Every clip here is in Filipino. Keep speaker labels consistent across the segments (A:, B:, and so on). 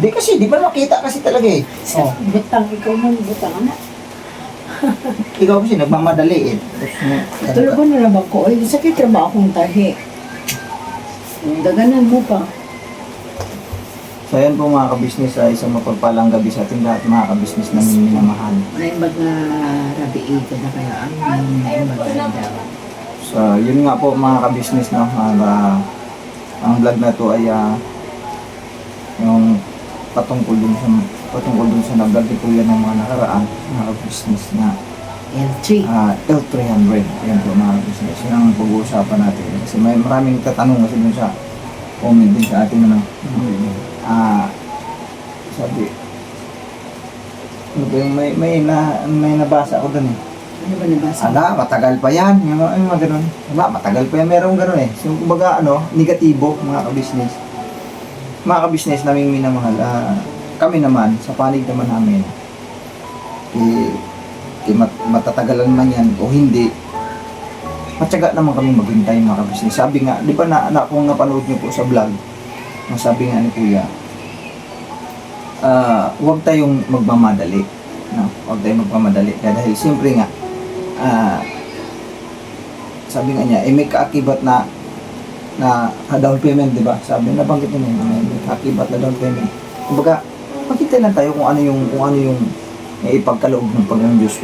A: Hindi kasi, di ba makita kasi talaga eh. Oh.
B: Butang, ikaw man, butang anak.
A: Ikaw kasi nagmamadali eh.
B: Tulog ko na lang ko. Ay, sakit na ba akong tahi? Daganan mo pa.
A: So ayan po mga kabisnes, isang mapagpalang gabi sa ating lahat mga kabisnes na minamahal.
B: Naimbag na rabi ito na kaya ang naimbag na daw.
A: So yun nga po mga kabisnes, no? Ang vlog na to ay yung patungkol dun sa nag-vlog ni Kuya ng mga nakaraan mga kabisnes na
B: L3.
A: L300. Ayan po mga kabisnes. Yun ang pag-uusapan natin. Kasi may maraming tatanong kasi dun sa comment din sa ating sabi ano ba yung may nabasa ako dun eh.
B: Ano ba nabasa?
A: Matagal pa yan. Yung mga ganun. Matagal pa yan. Merong ganun eh. So, kumbaga, negatibo, mga kabisnes. Mga kabisnes naming minamahal. Kami naman, sa panig naman namin, matatagalan man yan o hindi, matyaga naman kami maghintay, mga kabisnes. Sabi nga, di ba kung napanood niyo po sa vlog, sabi nga ni Kuya, huwag tayong magmamadali. No? Huwag tayong magmamadali. Kaya dahil siyempre nga, sabi nga niya, may kaakibat na down payment, di ba? Sabi, nabanggit niya may kaakibat na down payment. Kumbaga, makita lang tayo kung ano yung may ipagkaloob ng Panginoon Diyos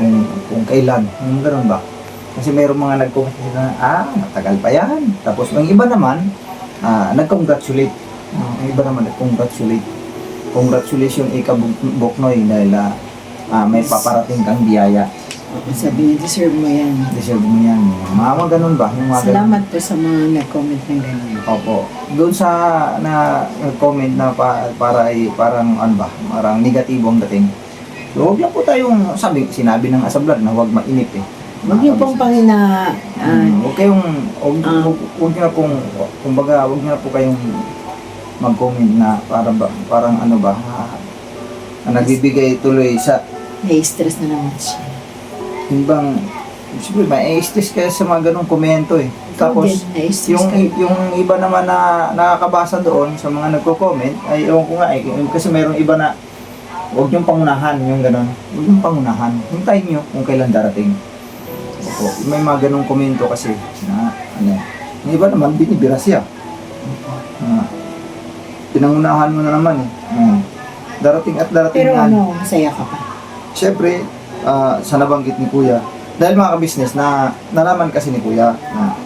A: kung kailan. Yung gano'n ba? Kasi mayroong mga nag-comment na, matagal pa yan. Tapos, yung iba naman, nag-congratulate. Yung iba naman nag-congratulate. Congratulations, Ika Boknoy, dahil may paparating kang biyaya.
B: Sabi niya, deserve mo yan.
A: Deserve mo yan. Mga ganun ba?
B: Salamat po sa mga nag-comment ng ganun.
A: Opo. Doon sa nag-comment na parang parang negatibo ang dating. So, huwag lang po tayong, sinabi ng Asablad na huwag mainip eh.
B: Huwag niyo pong pangina...
A: huwag niyo na pong, kumbaga, huwag niyo na po kayong mag-comment na parang nagbibigay tuloy sa...
B: Na-stress na naman siya.
A: Bang, siyempre, may stress kayo sa mga ganong komento eh. Tapos, yung iba naman na nakakabasa doon sa mga nagko-comment, ay ewan ko nga eh, kasi mayroong iba na huwag niyong pangunahan yung ganon. Huwag niyong pangunahan. Hintayin niyo kung kailan darating. Opo, may mga ganong komento kasi na yung iba naman, binibira siya. Pinangunahan mo na naman eh. Darating at darating.
B: Pero masaya ka pa?
A: Siyempre, sa nabanggit ni Kuya, dahil mga kabisnes na nalaman kasi ni Kuya na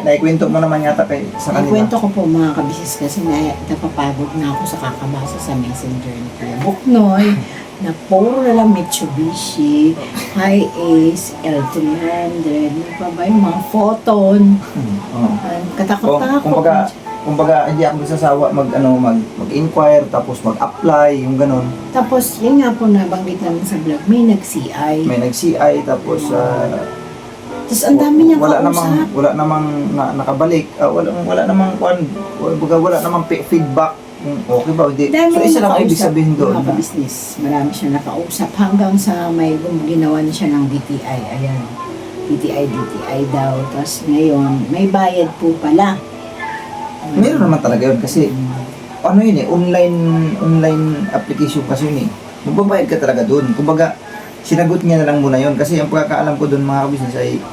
A: naikwento mo naman yata sa kanila.
B: Naikwento ko po mga kabisnes kasi napapagod na ako sa kakabasa sa messenger ni Kuya Boknoy na puro na lang Mitsubishi, Hi-Ace, L300, ano pa ba yung mga photon, katakot-takot.
A: Kumbaga, hindi ako nagsasawa mag-inquire, tapos mag-apply, yung ganon.
B: Tapos, yun nga po nabanggit namin sa vlog, may nag-CI.
A: May nag-CI, tapos
B: tapos ang dami niyang kausap.
A: Wala namang nakabalik. Wala namang wala namang feedback. Okay ba? Hindi. So, isa lang ibig sabihin doon.
B: Mga business, marami siya nakausap hanggang sa may ginawa na siya ng DTI. Ayan. DTI daw. Tapos ngayon, may bayad po pala.
A: Meron naman talaga yun kasi yun eh, online application kasi yun eh. Magbabayad ka talaga doon. Kumbaga, sinagot niya na lang muna yun kasi ang pagkakaalam ko doon mga business ay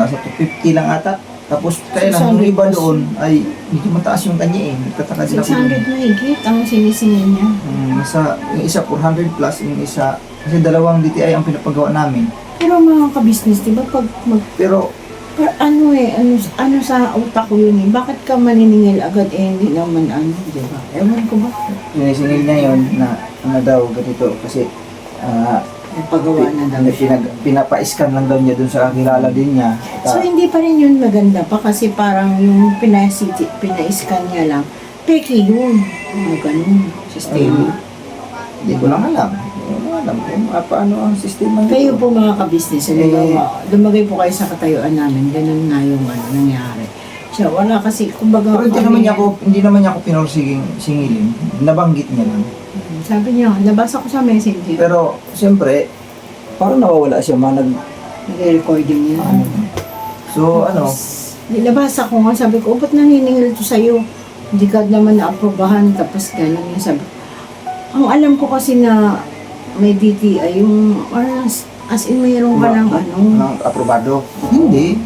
A: nasa 250 lang ata. Tapos kaya lang yung iba doon ay medyo mataas yung kanya eh. Nagtataka din ako.
B: 600 na higit ang sinisingin niya.
A: Yung isa 400 plus, yung isa kasi dalawang DTI ang pinapagawa namin.
B: Pero mga ka-business, di ba pero ano sa utak ko yun eh, bakit ka maniningil agad hindi naman di ba? Ewan ko ba?
A: Sinisingil niya yun na daw ganito kasi
B: nagpagawa na daw
A: pinapa-scan lang daw niya dun sa kilala din niya.
B: So hindi pa rin yun maganda pa kasi parang yung pina-scan niya lang, peki yun. Ganun, sistema.
A: Hindi ko lang alam. Alam kung paano ang sistema nito.
B: Kayo po mga ka-business, lumagay po kayo sa katayuan namin, ganun nga yung nangyari. So, wala kasi, kumbaga...
A: Pero hindi naman niya ako singilin. Nabanggit niya lang.
B: Sabi niya, nabasa ko sa messenger.
A: Pero, siyempre, parang nawawala siya,
B: nag-recording niya.
A: So,
B: nilabasa ko nga, sabi ko, ba't naniningil to sa'yo? hindi ka naman na-aprobahan, tapos gano'n yung sabi. Ang alam ko kasi na may DTI, yung, as in mayroon ka ng ano.
A: Ng aprobado. Hindi.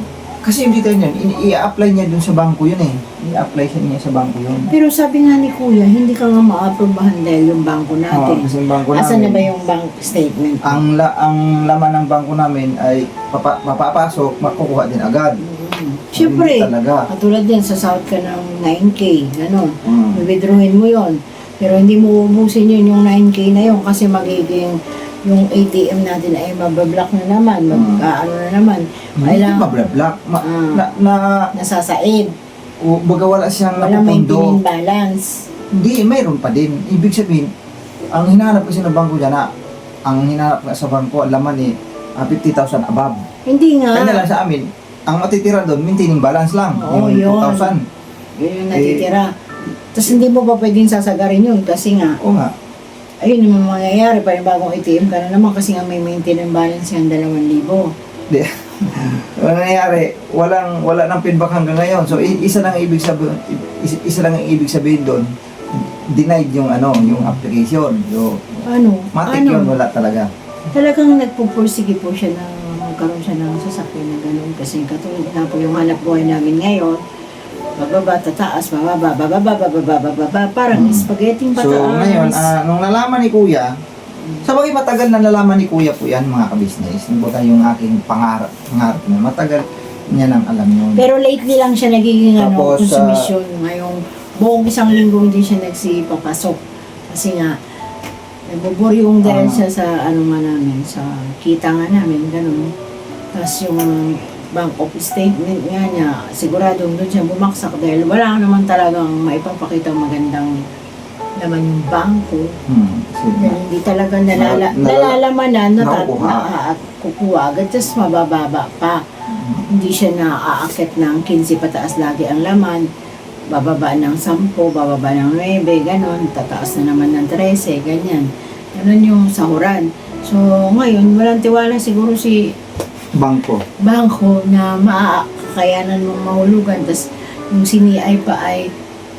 A: Kasi yung detail niyan, i-apply niya dun sa bangko yun eh. I-apply siya niya sa bangko yun.
B: Pero sabi nga ni Kuya, hindi ka nga ma-aprobahan dahil yung bangko
A: Oo,
B: natin.
A: kasi yung bangko
B: Asan na
A: namin,
B: ba yung bank statement?
A: ang laman ng bangko namin ay mapapasok, makukuha din agad.
B: Siyempre,
A: Hindi talaga.
B: katulad yan, sa South ka ng 9K, gano'n.
A: Mm.
B: Withdrawin mo yon. Pero hindi mo ubusin yun, yung 9K na yun, kasi magiging yung ATM natin ay mabablock na naman, ano na naman.
A: Hindi
B: Kailangan,
A: mabla-block.
B: Ah. nasasaid.
A: Baga wala siyang
B: Walang
A: napupundo.
B: maintaining balance.
A: Hindi, mayroon pa din. Ibig sabihin, ang hinahanap kasi ng bangko dyan na, ang hinahanap nga sa bangko, ang laman eh, 50,000 above.
B: Hindi nga.
A: Kanya lang sa amin, ang matitira doon, maintaining balance lang.
B: Oo,
A: yung
B: yun.
A: 2,000.
B: Yun yung natitira. Tapos hindi mo pa pwedeng sasagarin yun kasi nga,
A: Oo nga.
B: ayun naman mangyayari pa yung bagong ATM ka na naman kasi nga may maintenance balance yung 2,000.
A: Di. Ano nangyayari? Wala nang feedback hanggang ngayon. So isa lang ang ibig sabihin, isa lang ang ibig sabihin doon. Denied yung yung application. So
B: Ano?
A: matik yun, wala talaga.
B: Talagang nagpupursige po siya na magkaroon siya ng sasakyan na gano'n. Kasi katulad na po yung hanap buhay namin ngayon, bababa, tataas, bababa, bababa, bababa, bababa, parang spaghetti pataas.
A: So ngayon, nung nalaman ni Kuya, sa bagay matagal na nalaman ni Kuya po yan mga kabisnes. Kumbaga yung aking pangarap na matagal niya nang alam yun.
B: Pero lately lang siya nagiging
A: Tapos,
B: konsumisyon. Ngayong buong isang linggo hindi siya nagsipapasok. Kasi nga, nagbuburyong dahil siya sa nga namin, sa kita nga namin, gano'n. Tapos yung bank of statement nga niya, siguradong doon siya bumaksak dahil wala naman talagang maipapakita magandang naman yung bangko. Dahil hindi talaga nalalaman at kukuha agad, just mabababa pa. Hindi siya naaakit ng 15 pataas lagi ang laman, bababa ng 10, bababa ng 9, ganon, tataas na naman ng 13, ganyan. Ganon yung sahuran. So, ngayon, walang tiwala siguro si
A: Bangko.
B: bangko na makakayanan mong mahulugan. Tapos, yung siniay pa ay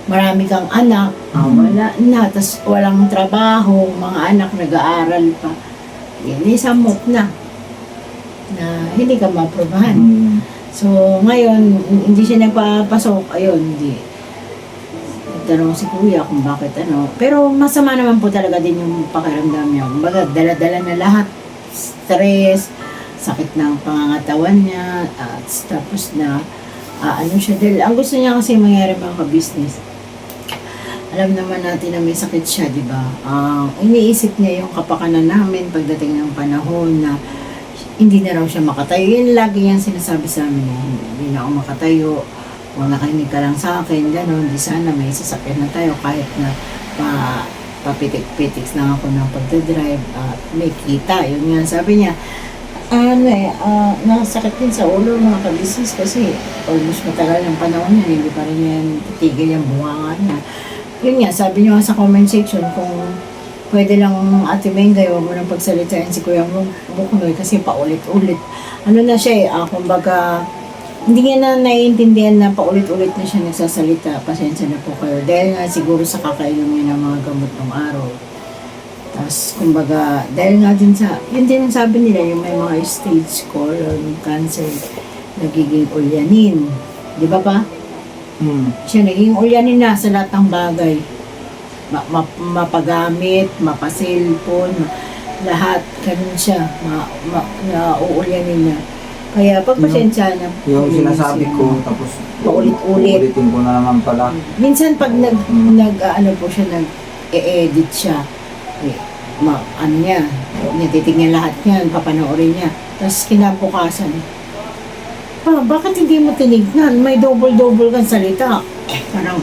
B: marami kang anak, wala na, tapos walang trabaho, mga anak nag-aaral pa. Yan, isamot na hindi ka maprobahan. So, ngayon, hindi siya nagpapasok. Ayun, hindi. Nagtanong si Kuya kung bakit Pero masama naman po talaga din yung pakiramdam niya. Kumbaga, dala-dala na lahat. Stress, sakit ng pangangatawan niya, at tapos na, siya. Dahil ang gusto niya kasi mangyari mga ka-business. Alam naman natin na may sakit siya, di ba? Iniisip niya yung kapakanan namin pagdating ng panahon na hindi na raw siya makatayo. Yun lagi yan sinasabi sa amin. Hindi na ako makatayo. Kung nakinig ka lang sa akin, gano'n. Di sana may sasakyan na tayo kahit na papitik-pitik lang ako ng pagdadrive at may kita. Yun nga sabi niya. Nakasakit din sa ulo mga ka-business kasi almost matagal ng panahon niya. Hindi pa rin yan titigil yung bunganga niya. Yun nga, sabi niyo sa comment section kung pwede lang Ate Mengay, huwag mo nang pagsalitain si Kuya Buknoy kasi paulit-ulit. Na siya kumbaga, hindi niya na naiintindihan na paulit-ulit na siya nagsasalita. Pasensya na po kayo. Dahil nga siguro sa kakainom niya ng mga gamot ng araw. Tapos, kumbaga, dahil nga din sa, yun din ang sabi nila, yung may mga stage 4 cancer, nagiging ulyanin. Di ba pa? Siya naging ulyanin na sa lahat ng bagay. Mapagamit, mapasilpon, lahat, ganun siya, nauulyanin niya. Kaya pagpasensya na.
A: Yung sinasabi ko, tapos
B: paulit-ulit.
A: ulitin ko na naman pala.
B: Minsan pag po siya, nag-e-edit siya, titignan lahat yan, papanoorin niya. Tapos kinabukasan, bakit hindi mo tinignan? May double-double kang salita. Parang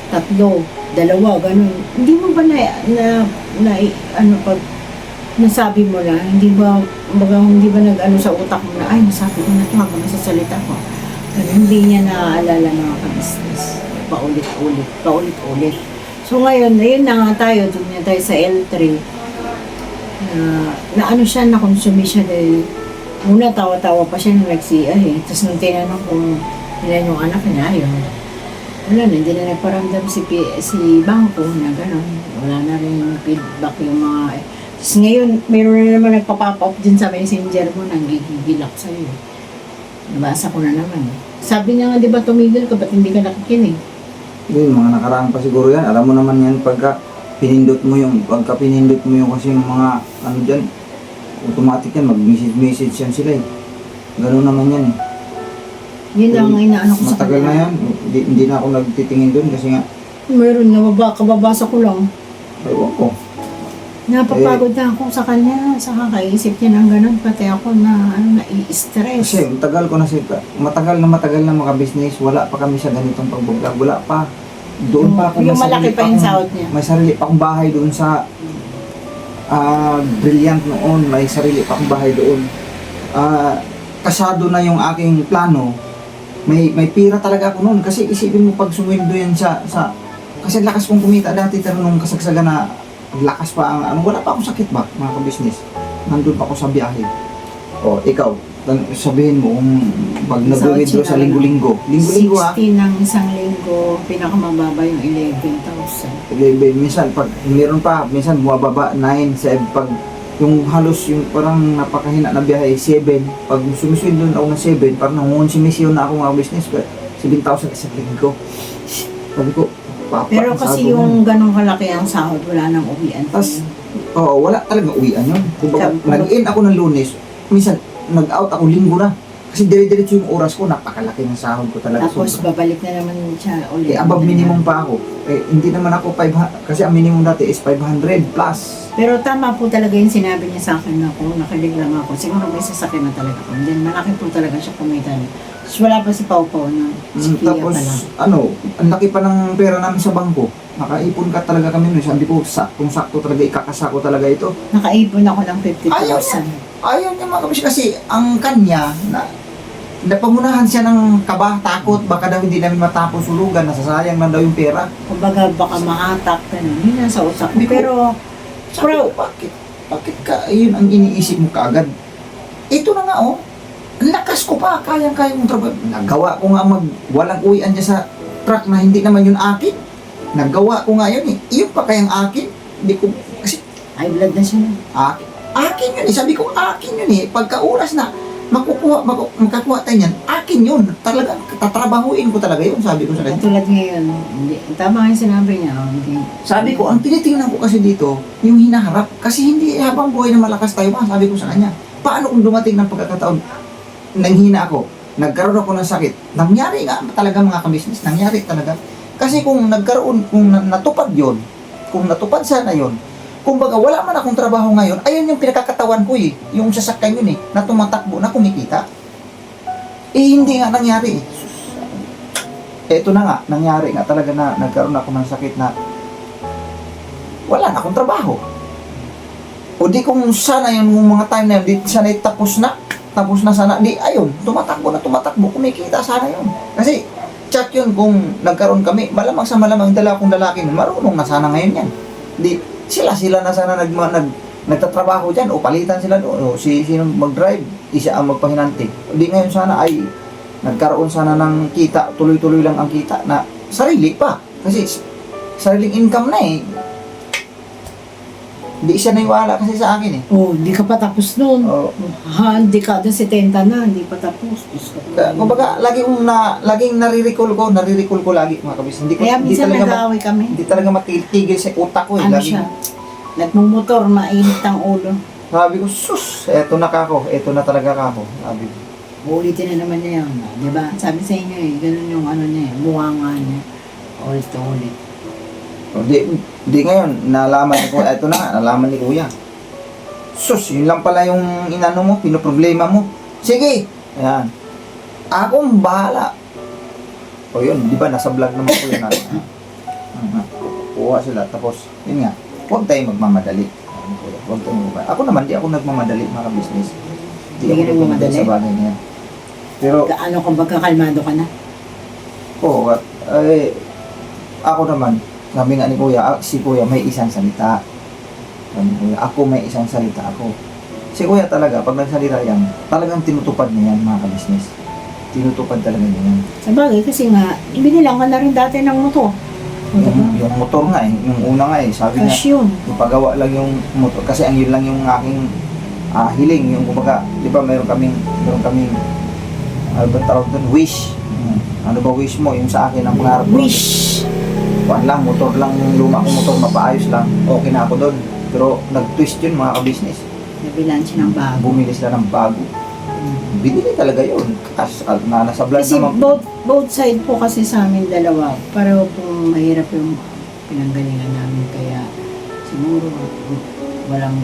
B: 3, 2, ganun. Hindi mo ba pag nasabi mo na, hindi ba nag-ano sa utak mo na, ay, nasabi ko na ito habang nasasalita ko. Ganun, hindi niya naaalala mga ka-business. Paulit-ulit. So ngayon, ayun na nga tayo, doon na tayo sa L3. Na-consumi siya dahil una, tawa-tawa pa siya nung nag-CI. Tapos nung tinanong kung ilan yung anak niya, ayun. Wala na, hindi na nagparamdam si Bangko na gano'n. Wala na rin feedback yung mga... Tapos ngayon, mayroon na naman nagpa-pop up din sa messenger mo, nanggigigil ako sa'yo. Nabasa ko na naman. Sabi niya nga, di ba tumigil ka, ba't hindi ka nakikinig?
A: Yun, mga nakaraan pa siguro yan. Alam mo naman yan pagka pinindot mo yung kasi yung mga ano dyan, automatic yan, mag-message yan sila eh. Ganun naman yan eh.
B: Yun lang ang inaano ko sa
A: Matagal na yan, hindi na ako nagtitingin doon kasi nga,
B: Mayroon nga, kababasa ko lang.
A: ewan ko.
B: Napapagod na ako sa kanya, sa kakaisip niya ng ganun, pati ako na nai-stress.
A: Kasi matagal na maka-business, wala pa kami sa ganitong pag-vlog, wala pa. Doon pa ako,
B: Yung malaki pa yung sahod niya.
A: may sarili pa akong bahay doon sa Brilliant noon, may sarili pa akong bahay doon. Kasado na yung aking plano, may pira talaga ako noon kasi isipin mo pag sumweldo yan kasi lakas kong kumita dati pero nung kasagsagan na lakas pa ang wala pa akong sakit ba mga ka-business, nandun pa ako sa biyahe. O ikaw, sabihin mo kung pag nag-withdraw sa linggo-linggo ha,
B: 60 ng isang linggo, pinakamababa yung 11,000.
A: 11, minsan pag meron pa, minsan bumababa 9, 7, pag yung halos yung parang napakahina na biyahe 7, pag sumisweldo na ako ng 7, parang nangungonsumisyon na ako mga business, 7,000 isang linggo. Sabi ko, papa,
B: Pero kasi yung ganong kalaki ang sahod, wala nang uwian.
A: Tas, oo, wala talagang uwian yun. Kumbaga,
B: Sabi ko,
A: nag-in ako ng Lunes, minsan, nag-out ako linggo na. Kasi dire-diretso yung oras ko, napakalaki ng sahod ko talaga.
B: Tapos
A: Sobra.
B: babalik na naman siya ulit.
A: Above minimum pa ako. Hindi naman ako 500, kasi ang minimum dati is 500 plus.
B: Pero tama po talaga yung sinabi niya sa akin na kung nakilig lang ako. Siguro may sasakyan na talaga ako. Then malaki po talaga siya kumita. Tapos wala pa si Pau Pau na. Si Kia
A: Tapos,
B: pa lang.
A: ang laki pa ng pera namin sa bangko. Nakaipon ka talaga kami nun. Sabi ko, kung sakto talaga, ikakasako talaga ito.
B: Nakaipon ako ng 50,000.
A: Ayaw niya mga kabis kasi ang kanya, napamunahan siya ng kaba, takot, baka daw hindi namin matapos sulugan, nasasayang lang daw yung pera.
B: Kumbaga baka mahatak ka na. Yun nasa utak ko.
A: Hindi ko-
B: Pero,
A: Sabi ko, bakit ka, yun ang iniisip mo kaagad. Ito na nga oh, ang lakas ko pa, kayang-kaya mong trabaho. Nagawa ko nga walang uwian dyan sa truck na hindi naman yun akin. Nagawa ko nga yun eh. Iyon pa kayang akin. Hindi ko, kasi
B: high blood na siya.
A: akin yun eh. Sabi ko, akin yun eh. Pagka oras na, makakuha tayo yan, akin yun. Talaga, tatrabahuin ko talaga yun, sabi ko sa kanya.
B: Tulad ngayon, hindi, tama yung sinabi niya. Hindi.
A: Sabi ko, ang tinitingnan ko kasi dito, yung hinaharap. Kasi hindi habang buhay na malakas tayo pa, sabi ko sa kanya. Paano kung dumating ng pagkakataon, nanghina ako, nagkaroon ako ng sakit. Nangyari nga talaga mga kabisnes, nangyari talaga. Kasi kung natupad yon, kung natupad sana yon, kumbaga wala man akong trabaho ngayon, ayun yung pinakakatawan ko eh, yung sasakyan yun eh, na tumatakbo, na kumikita. Hindi nga nangyari eh. Eto na nga, nangyari nga talaga na nagkaroon ako ng sakit na wala na akong trabaho. O di kung sana yung mga time na yun, di sana tapos na sana, di ayun, tumatakbo, kumikita sana yun. Kasi, chat yun kung nagkaroon kami, malamang sa malamang dala kong lalaki, marunong na sana ngayon yan. Di, sila na sana nagtatrabaho dyan, o palitan sila doon, o sino mag-drive, isa ang magpahinanti. Di ngayon sana ay, nagkaroon sana ng kita, tuloy-tuloy lang ang kita na sarili pa. Kasi, sariling income na eh. Hindi siya naiwala kasi sa akin eh.
B: Oh, hindi ka pa tapos nun.
A: Oh.
B: Ha, hindi ka doon 70 na, hindi pa tapos. Diyos ko.
A: Kumbaga, laging nare-recall ko lagi mga kabis.
B: Kaya minsan nag-aaway kami.
A: Hindi talaga matigil sa utak ko eh.
B: Ano siya? Nagmumotor, mainit ang ulo.
A: Sabi ko, sus, eto na talaga kako. Sabi ko.
B: Ulitin na naman niya yun. Di ba? Sabi sa inyo eh, ganun yung ano niya eh, buwanga niya. Ulit to ulit.
A: Di ngayon, nalaman ni Kuya. Sus, yun lang pala yung inano mo, pinoproblema mo. Sige, ayan. Akong bahala. O yun, di ba, nasa vlog naman ko yun natin. Kuha sila, tapos, yun nga, huwag tayong magmamadali. Huwag tayong magmamadali. Ako naman, di ako nagmamadali, mga business. Di
B: Hindi
A: ako
B: ka nagmamadali?
A: sa bagay na yan. Pero,
B: Ano kung kalmado ka na?
A: oo, ako naman, sabi nga ni Kuya, si Kuya may isang salita. Sabi ni Kuya, ako may isang salita ako. Si Kuya talaga, pag nagsalita yan, talagang tinutupad niya yan mga kabisnes. tinutupad talaga niya yan.
B: Sa bagay, kasi nga, ibinilang ka na rin dati ng motor. O, diba?
A: Yung motor nga eh, yung una nga eh, sabi niya,
B: Cash yun.
A: ipagawa lang yung motor. Kasi ang yun lang yung aking hiling. Yung kumbaga, di ba meron kaming, ano ba tawag doon? Wish. Ano ba wish mo? Yung sa akin, ang pangarap ko.
B: Wish.
A: Kuan lang, motor lang, yung luma kong motor, mapaayos lang. Okay na ako doon. Pero nag-twist yun mga ka-business.
B: Nabilan siya ng bago.
A: Bumili sila ng bago. Binili talaga yun. Nasa blood
B: Kasi
A: naman.
B: both side po kasi sa amin dalawa, pareho pong mahirap yung pinanggalingan namin. Kaya siguro walang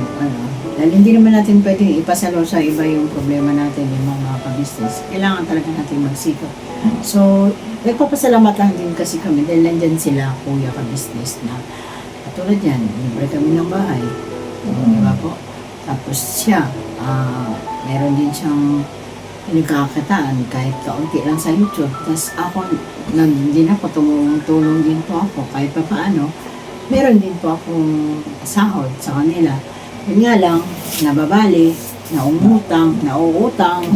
B: dahil hindi naman natin pwedeng ipasalo sa iba yung problema natin, yung mga ka-business. Kailangan talaga natin magsikap. So, nagpapasalamat lang din kasi kami dahil nandyan sila, kuya ka-business na katulad yan, libre kami ng bahay. Di ba po? Tapos siya, meron din siyang pinagkakataan kahit kaunti lang sa YouTube. Tapos ako, nandun din ako, tulong din po ako kahit pa paano. Meron din po akong sahod sa kanila. Yun nga lang, nababali, naumutang, nauutang,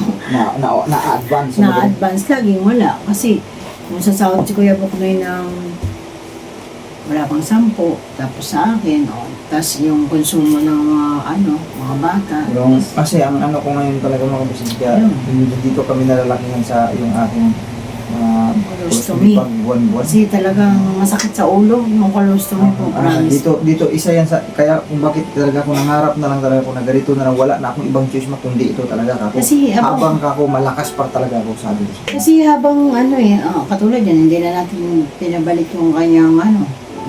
A: Na-advance.
B: na-advance laging wala. Kasi kung sa sahod si Kuya Buknoy ng wala pang 10, tapos sa akin, tapos yung konsumo ng mga bata.
A: Kasi ang ano ko ngayon talaga mga business, kaya dito kami nalalakingan sa yung aking
B: Colostomy.
A: pag buwan-buwan.
B: Kasi talagang masakit sa ulo yung colostomy po, promise.
A: Dito isa yan sa, kaya kung bakit talaga ako nangarap na lang talaga ako na ganito na lang, wala na akong ibang choice kundi ito talaga ako.
B: Kasi
A: habang ako malakas pa talaga ako sabi ko.
B: Kasi habang katulad yan, hindi na natin pinabalik yung kanyang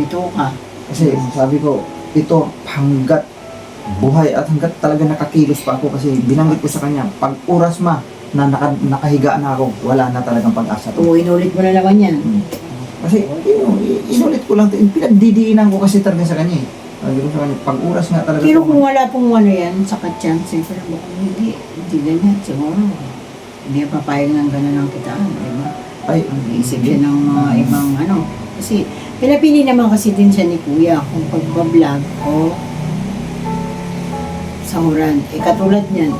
B: bituka.
A: Kasi sabi ko, ito hanggat buhay at hanggat talaga nakakilos pa ako, kasi binanggit ko sa kanya, pag oras na nakahiga na ako, wala na talagang pag-asa to.
B: Oo, inulit mo na naman yan.
A: Kasi inulit ko lang, pinagdidiinan ko kasi talaga sa kanya eh. Sabi ko sa kanya, pag oras nga talaga.
B: Pero kung wala pong yan, sa chance, pero mukhang hindi ganyan, siguro. Hindi papayag ng gano'n ang kitaan, di ba?
A: Ay,
B: Mag-iisip siya ng mga ibang Kasi, pinapili naman kasi din siya ni Kuya kung pagbablog o sahuran. Katulad niyan,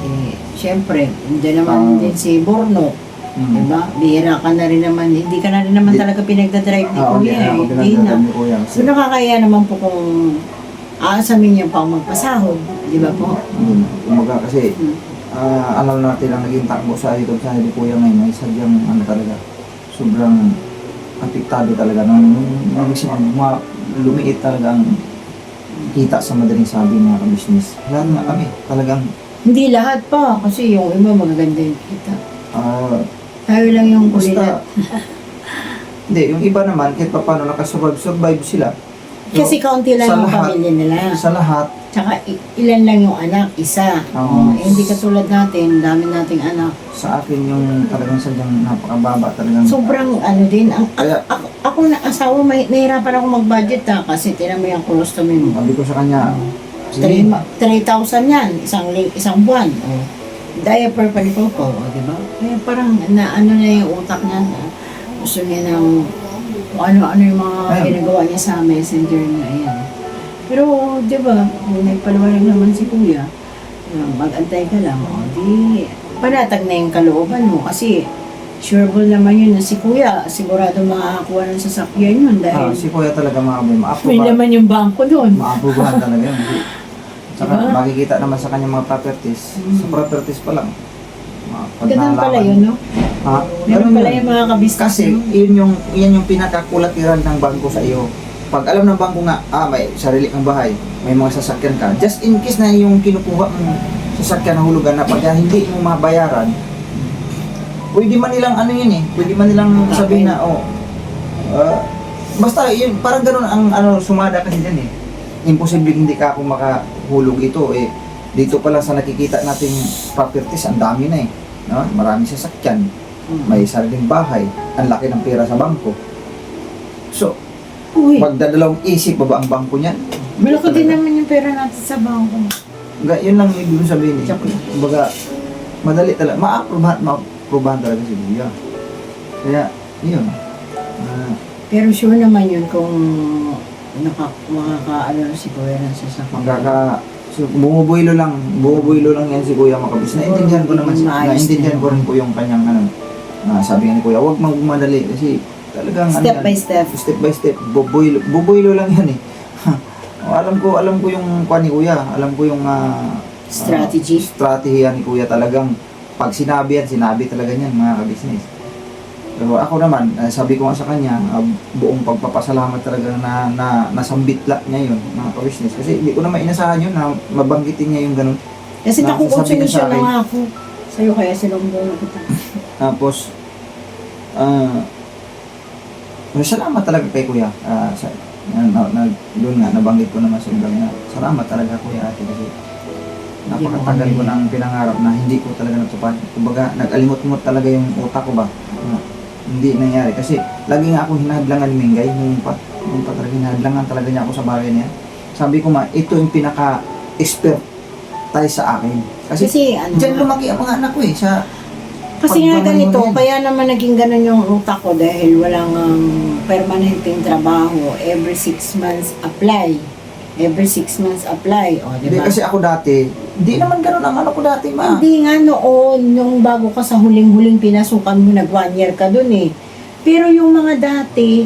B: siyempre, hindi naman din si Borno. Diba? Bihira ka na rin naman. Hindi ka na rin naman talaga pinagdadrive ni Kuya. Hindi na. So, nakakaya naman po kung aasamin niya pang magpasahod. Di ba po?
A: Kumaga kasi, alam natin ang naging takbo sa YouTube sa ni Kuya ngayon, ay sadyang talaga, sobrang apektado talaga. Lumiit talaga ang kita sa madaling sabi mga ka-business. Lahat nga kami, talagang
B: Hindi lahat pa. Kasi yung iba magaganda yung kita. Tayo lang yung kulilat.
A: Hindi, yung iba naman, kahit pa paano nakasurvive sila.
B: Kasi kaunti lang yung pamilya nila.
A: Sa lahat.
B: Tsaka ilan lang yung anak, isa. Hindi katulad natin, dami nating anak.
A: Sa akin yung talagang sadyang napakababa talagang.
B: Sobrang din. Ako na asawa, nahirapan ako mag-budget kasi tinan mo yung colostomy mo.
A: Sabi ko sa kanya,
B: 3,000 yan, isang buwan. Diaper pa ni Popo, di ba? Kaya parang na yung utak niya. Gusto niya ng ano yung mga ginagawa niya sa messenger niya. Ayan. Pero, di ba, nagpaliwanag naman si Kuya, mag-antay ka lang, di panatag na yung kalooban mo. Kasi, sureball naman yun na si Kuya, sigurado makakakuha ng sasakyan yun dahil
A: si Kuya talaga
B: may
A: ma-approve.
B: laman yung bangko doon.
A: Ma-approvehan talaga yun. Saka
B: Diba?
A: makikita naman sa kanyang mga properties. Sa properties pa lang.
B: Ganun pala yun, no?
A: Ha?
B: Ganun pala
A: yun.
B: yung mga kabisnes.
A: Kasi yan yung pinakakulatiran ng bangko sa iyo. Pag alam ng bangko nga, may sarili kang bahay, may mga sasakyan ka, just in case na yung kinukuha mong sasakyan na hulugan na pagka hindi mo mabayaran, pwede man nilang pwede man nilang sabihin na, basta yun, parang ganun ang sumada kasi dyan eh. Imposible hindi ka ako makahulog ito eh. Dito pa lang sa nakikita nating properties, ang dami na eh. No? Marami sasakyan, may sariling bahay, ang laki ng pera sa bangko. So, magdadalawang isip ba ang bangko niyan?
B: Malaki din naman yung pera natin sa bangko.
A: Yun lang yung ibig sabihin eh. Kumbaga, madali talaga. Ma-approvehan talaga si Kuya. Kaya, yun.
B: Pero sure naman yun kung makakaano si Kuya ng sasakyan.
A: Bumubuilo lang yan si Kuya Makabis. Naintindihan ko naman, naintindihan ko rin po yung kanyang sabi nga ni Kuya, huwag magmadali kasi talagang
B: Step by step.
A: Step by step. Buboylo lang yan eh. alam ko yung kuha ni Kuya. Alam ko yung
B: Strategy.
A: strategy ni Kuya talagang pag sinabi yan, sinabi talaga niyan mga ka-business. Pero ako naman, sabi ko nga sa kanya, buong pagpapasalamat talaga na nasambitla niya yun, mga ka-business. Kasi hindi ko naman inasahan yun na mabanggitin niya yung ganun.
B: Kasi
A: Na sasabihin niya sa
B: nakukonsolusyon na
A: akin.
B: nga ako. Sa'yo kaya silonggo na kita.
A: Tapos, salamat talaga kay Kuya. Doon nga, nabanggit ko naman sa vlog na salamat talaga Kuya Ate kasi napakatagal ko nang pinangarap na hindi ko talaga natupad. Kumbaga, nag-alimot-limot talaga yung utak ko ba. Hindi nangyari. Kasi lagi nga akong hinahadlangan ni Mingay. Nung pa talaga hinahadlangan talaga niya ako sa bagay niya. Sabi ko ito yung pinaka-expert tayo sa akin. Kasi dyan lumaki ang mga anak ko eh.
B: Kasi nga
A: pagbangon
B: ganito,
A: mo yan.
B: kaya naman naging ganun yung utak ko dahil walang permanenteng trabaho. Every 6 months apply. Every 6 months apply. O,
A: Hindi
B: diba?
A: kasi ako dati, hindi naman ganun ang ano ko dati ma.
B: Hindi nga noon, nung bago ka sa huling-huling pinasukan mo, nag 1 year ka dun eh. Pero yung mga dati,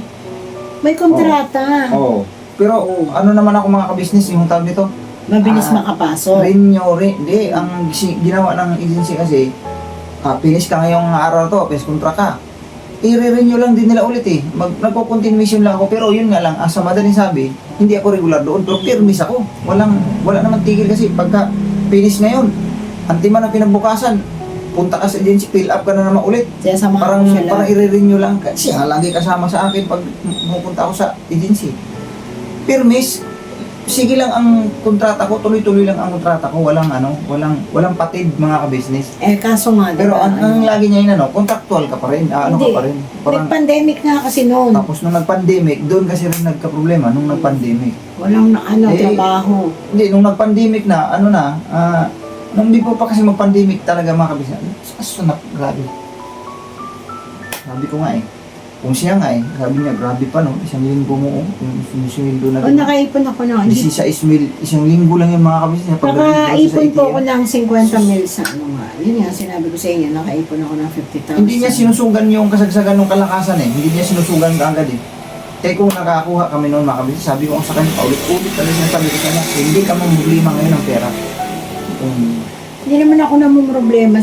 B: may kontrata.
A: Oo. Pero ano naman ako mga ka-business, yung tawag nito,
B: Mabilis makapasok.
A: Hindi, ang ginawa ng agency kasi, finish ka ngayong araw to, finish contract ka. I-renew lang din nila ulit eh. Nagpo-continuation lang ako, pero yun nga lang, sa madaling sabi, hindi ako regular doon, pero permis ako. Wala naman tigil kasi pagka finish ngayon, antima ng pinagbukasan, punta ka sa agency, fill up ka na naman ulit.
B: Kaya samahan ko siya lang.
A: Parang i-renew lang. Kasi nga, lagi kasama sa akin pag pupunta ako sa agency. Permis, sige lang ang kontrata ko, tuloy-tuloy lang ang kontrata ko, walang patid mga ka-business.
B: Kaso nga,
A: Pero ang lagi niya yun, contractual ka pa rin, ka pa rin.
B: Nag-pandemic nga kasi noon.
A: Tapos nung nag-pandemic, doon kasi rin nagka-problema, nung nag-pandemic.
B: Walang trabaho.
A: Hindi, nung nag-pandemic na, nung hindi po pa kasi mag-pandemic talaga mga ka-business, grabe. Sabi ko nga eh, kung siya nga eh, sabi niya, grabe pa no, 1 linggo mo, yung sweldo na
B: Nakaipon ako na.
A: 16 mil, 1 linggo lang yung mga ka-business.
B: Nakaipon po ako ng 50 mil sa Yun nga, sinabi ko sa inyo, nakaipon ako ng 50,000.
A: Hindi niya sinusugan yung kasagsagan ng kalakasan eh. Hindi niya sinusugan agad eh. Kaya kung nakakuha kami noon mga kabisnes, sabi ko sa kanya, paulit-ulit talaga siya sabi ko sa kanya, hindi ka problema ngayon ng pera.
B: Hindi naman ako problema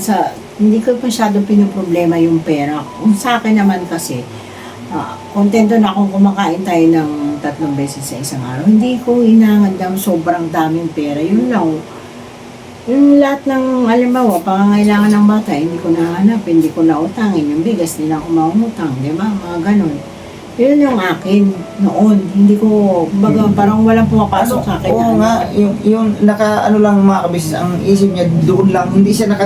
B: hindi ko masyadong pinoproblema yung pera. Kung sa akin naman kasi, kontento na akong kumakain tayo ng 3 beses sa isang araw. Hindi ko hinangad ng sobrang daming pera. Yun lang. Yung lahat ng, alimbawa, pangangailangan ng bata, hindi ko nahanap, hindi ko nautangin. Yung bigas, nila ako maumutang, di ba? Mga ganun. Yun yung akin noon. Hindi ko, kumbaga, parang walang pumapasok sa akin.
A: Oo nga, yung lang mga kabisnes, ang isip niya doon lang, hindi siya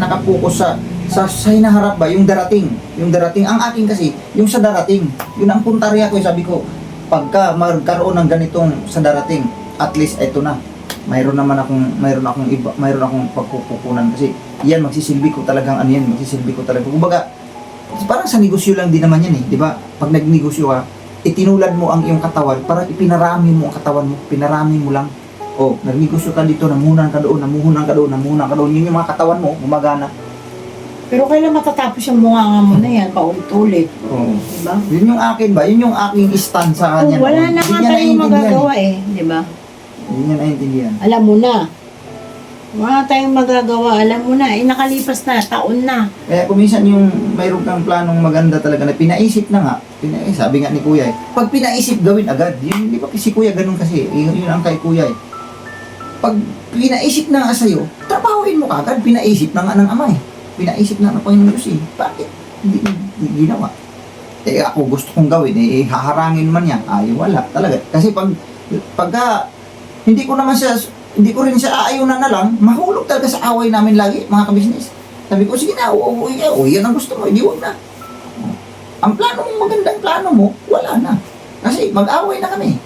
A: nakapokus sa hinaharap ba, yung darating. Ang akin kasi, yung sa darating, yun ang puntarya ko, sabi ko, pagka magkaroon ng ganitong sa darating, at least ito na. Mayroon akong pagkukunan kasi yan magsisilbi ko talagang magsisilbi ko talaga. Kumbaga, parang sa negosyo lang din naman yan eh, di ba? Pag nagnegosyo ka, itinulad mo ang iyong katawan, parang ipinarami mo ang katawan mo, pinarami mo lang. O, nagnegosyo ka dito, namuhunan ka doon, yun yung mga katawan mo, gumagana.
B: Pero kailan matatapos yung bunganga mo na yan, paulit-ulit.
A: Oo.
B: Diba?
A: Yun yung akin ba? Yun yung aking stand sa kanya.
B: Wala na nga tayong magagawa eh, di ba?
A: Hindi niya naiintindihan.
B: Alam mo na. Wala tayong magagawa. Alam mo na. Nakalipas na. Taon na.
A: Kaya kung minsan yung mayroon kang planong maganda talaga na pinaisip na nga, sabi nga ni Kuya eh, pag pinaisip gawin agad. Yun, di ba si Kuya ganun kasi, yun ang kay Kuya eh. Pag pinaisip na nga sa'yo, trabahuin mo kagad, pinaisip na nga ng Ama eh. Pinaisip na ng Panginoon Diyos eh. Bakit? Hindi ginawa. Ako gusto kong gawin, haharangin man yan. Wala talaga. Kasi pagka hindi ko rin siya aayunan na lang, mahulog talaga sa away namin lagi, mga kabisnes. Sabi ko, sige na, yan ang gusto mo, hindi wag na. Ang plano mo, magandang plano mo, wala na. Kasi mag-away na kami.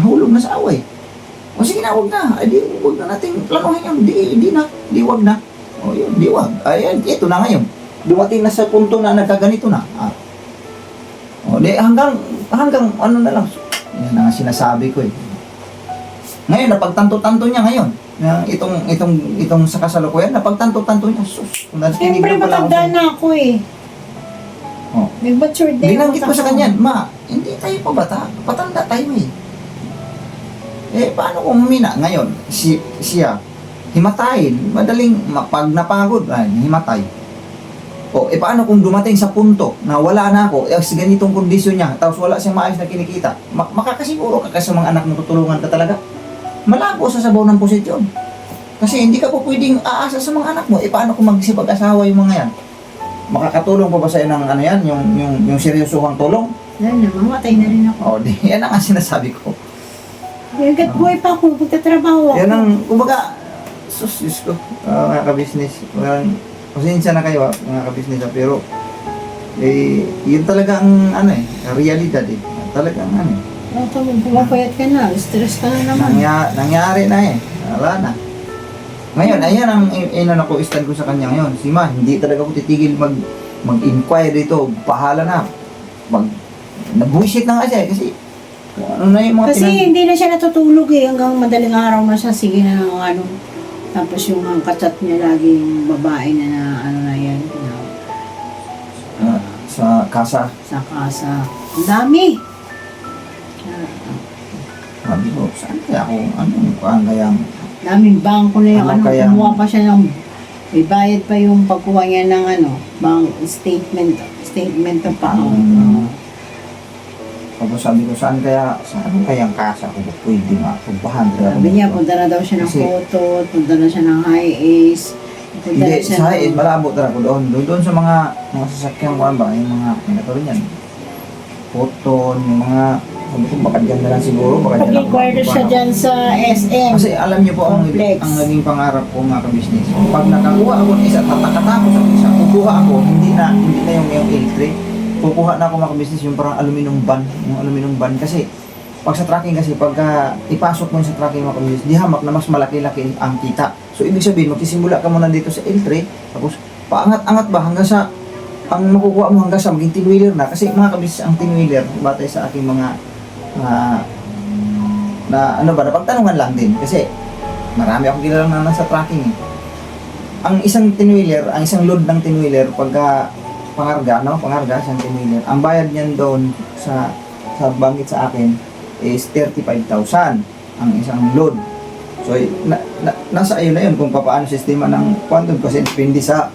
A: Nahulog na sa away. O sige na, wag na. Wag na natin planuhin yun. Di wag na. O yun, di wag. Ayan, ito na ngayon. Dumating na sa punto na nagkaganito na. O di, hanggang ano na lang. Yan ang sinasabi ko eh. Ngayon, napagtanto-tanto niya ngayon. Itong sa kasalukuyan, napagtanto-tanto niya. Sus,
B: Siyempre, matanda na ako eh. Nag-mature din.
A: Binanggit ko sa kanya, ma, hindi tayo pa bata. Patanda tayo eh. Eh, paano kung humina? Ngayon, siya, himatayin. Madaling, pag napagod, himatay. O, eh paano kung dumating sa punto na wala na ako, eh, sa ganitong kondisyon niya, tapos wala siyang maayos na kinikita, makakasiguro ka kasi mga anak mo tutulungan ka talaga. Malabo sa sabaw ng posisyon. Kasi hindi ka po pwedeng aasa sa mga anak mo. Eh paano kung magsipag-asawa yung mga yan? Makakatulong pa ba sa'yo ng ano yan, yung seryosohang tulong?
B: Wala na, mamatay na rin ako.
A: O, di, yan ang sinasabi ko.
B: Hanggat buhay pa ako, magtatrabaho ako.
A: Yan ang, kumbaga, Diyos ko, mga kabisnes, pasensya na kayo, mga kabisnes, pero, yun talaga ang, realidad eh. Talagang,
B: Pumapayat ka na, stress ka na naman.
A: nangyari na eh. Wala na. Ngayon, ayan ang ko stand ko sa kanya ngayon. Si Ma, hindi talaga ako titigil mag-inquire dito. Pahala na. Nabuisit na nga siya kasi ano na yung mga
B: Kasi hindi na siya natutulog eh. Hanggang madaling araw na siya. Sige na ng ano. Tapos yung kachat niya laging babae na ano na yan.
A: sa kasa.
B: Sa kasa. Ang dami.
A: Sabi ko, saan kaya ako, kung kaya
B: Daming bangko na yung
A: Ano kaya?
B: kumuha pa siya ng, may bayad pa yung pagkuha niya ng bank statement ng account.
A: Tapos sabi ko, saan kayang kasa ko pwede nga, pagbahan.
B: Sabi niya, punta na daw siya ng
A: Kasi-
B: photo, punta na siya ng high ace, punta na
A: Hindi,
B: siya
A: sa high malabo talaga ko doon. Doon sa mga sasakyan ko ba, yung mga pinatuloy yan. Photon, yung mga, sabi ko, baka dyan na lang siguro. Baka dyan lang.
B: pag-inquire siya dyan sa SM.
A: Kasi alam niyo po
B: Complex.
A: ang naging pangarap ko mga kabisnes. Pag nakakuha ako ng isa, tatakatapos ako isa, kukuha ako, hindi na yung L3. Kukuha na ako mga kabisnes yung parang aluminum ban. Kasi pag sa tracking kasi, pagka ipasok mo sa tracking mga kabisnes, di hamak na mas malaki-laki ang kita. So ibig sabihin, magsisimula ka muna dito sa L3, tapos paangat-angat ba hanggang sa ang makukuha mo hanggang sa maging tin-wheeler na. Kasi mga kabisnes, ang tin-wheeler, batay sa aking mga napagtanungan lang din kasi marami akong kilala na nasa tracking eh. Ang isang tin-wheeler, ang isang load ng tin-wheeler pagka pangarga isang tin-wheeler, ang bayad niyan doon sa banggit sa akin is 35,000 ang isang load. So nasa iyo na yun kung paano sistema ng quantum kasi depende sa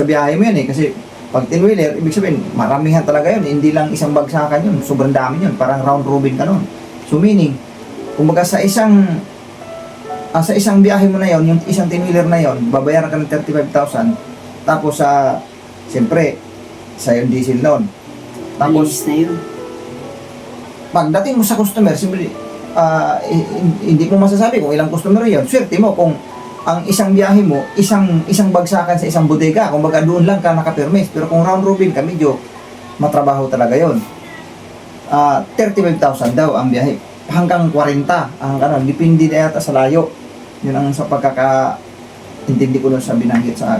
A: biyahe mo yan eh. Kasi pag tin-wheeler, ibig sabihin, maramihan talaga yun. Hindi lang isang bagsakan yun. Sobrang dami yun. Parang round robin ka nun. So meaning, kumbaga sa isang biyahe mo na yun, yung isang tin-wheeler na yun, babayaran ka ng 35,000. Tapos siyempre, sa yung diesel nun.
B: Malis
A: Tapos,
B: na yun.
A: pagdating mo sa customer, siyempre, hindi mo masasabi kung ilang customer yun. Swerte mo kung ang isang biyahe mo, isang bagsakan sa isang bodega, kumbaga doon lang ka nakapermis. Pero kung round robin ka, medyo matrabaho talaga yon. 35,000 daw ang biyahe. Hanggang 40 ang depende na yata sa layo. Yun ang sa pagkakaintindi ko sa binanggit sa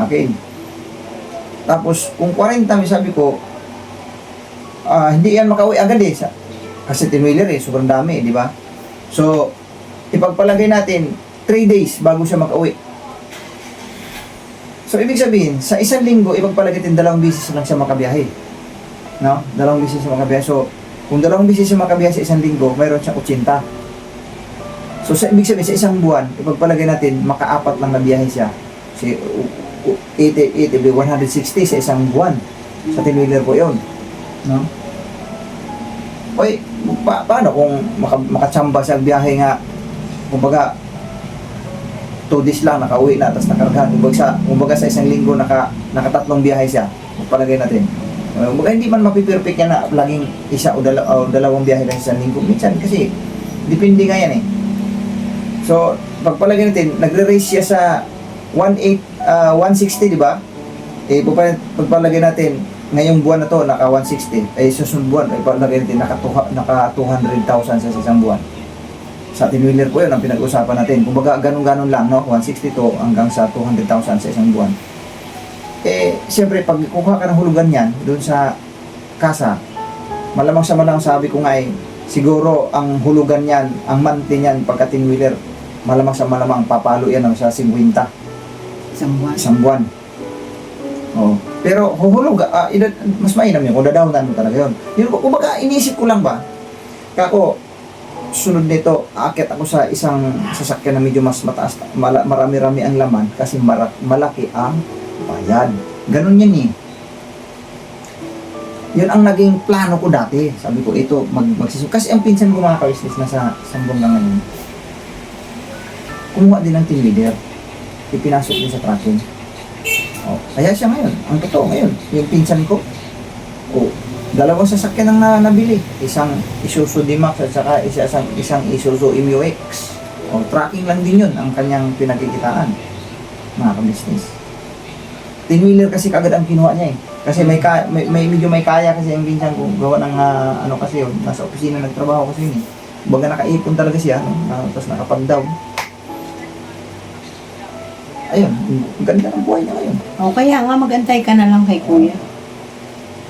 A: akin. Tapos kung 40, may sabi ko, hindi yan makauwi agad eh. Kasi tin-wheeler eh, sobrang dami, di ba? So, ipagpalagay natin 3 days bago siya makauwi. So, ibig sabihin, sa isang linggo, ipagpalagay natin 2 bisis lang siya makabiyahe. No? 2 bisis siya makabiyahe. So, kung 2 bisis siya makabiyahe sa isang linggo, mayroon siyang 80. So, ibig sabihin, sa isang buwan, ipagpalagay natin, maka-4 lang na biyahe siya. Kasi, 160 sa isang buwan. Sa tin-wheeler po yun. No? Oy, paano kung makatsamba siya biyahe nga, kumbaga, 2 days lang, nakauwi na, tapos nakargahan. Kumbaga sa isang linggo, nakatatlong biyahe siya. Palagay natin. Kumbaga hindi man mapiperfect yan na laging isa o dalawang biyahe lang sa isang linggo. Minsan kasi, depende nga yan eh. So, pagpalagay natin, nagre-raise siya sa 160, di ba? Eh, pagpalagay natin, ngayong buwan na to, naka 160. Eh, susunod buwan, pagpalagay natin, naka 200,000 sa isang buwan. Sa tin-wheeler po yun ang pinag-usapan natin. Kumbaga, ganun-ganun lang, no? 162 hanggang sa 200,000 sa isang buwan. Eh, siyempre, pag kukuha ka ng hulugan yan, doon sa kasa, malamang sa malang sabi ko nga eh, siguro ang hulugan yan, ang monthly yan, pagka tin-wheeler, malamang sa malamang papalo yan sa 50.
B: Isang buwan.
A: Isang buwan. Oh. Pero huhulog, mas mainam yun kung dadawnan mo talaga yun. Yun, kumbaga, inisip ko lang ba, kako, sunod nito, aakyat ako sa isang sasakyan na medyo mas mataas, marami-rami ang laman kasi malaki ang bayad. Ganun yan eh. Yun ang naging plano ko dati. Sabi ko, ito, kasi ang pinsan ko mga ka-business nasa Sambonga ngayon, kumuha din ng team leader. Ipinasok din sa tracking. Oh, kaya siya ngayon. Ang totoo ngayon, yung pinsan ko, dalawang sasakyan ang nabili. Isang Isuzu D-Max at saka isang Isuzu MU-X. Tracking lang din yun ang kanyang pinagkikitaan. Mga ka-business. 10-wheeler kasi kagad ang kinuha niya eh. Kasi medyo may kaya kasi ang pinsan ko gawa ng kasi yun, nasa opisina nagtrabaho kasi yun eh. Baga nakaipon talaga siya, tapos nakapag-down. Ayun, ganda ng buhay niya ngayon.
B: O kaya nga magantay ka na lang kay kuya.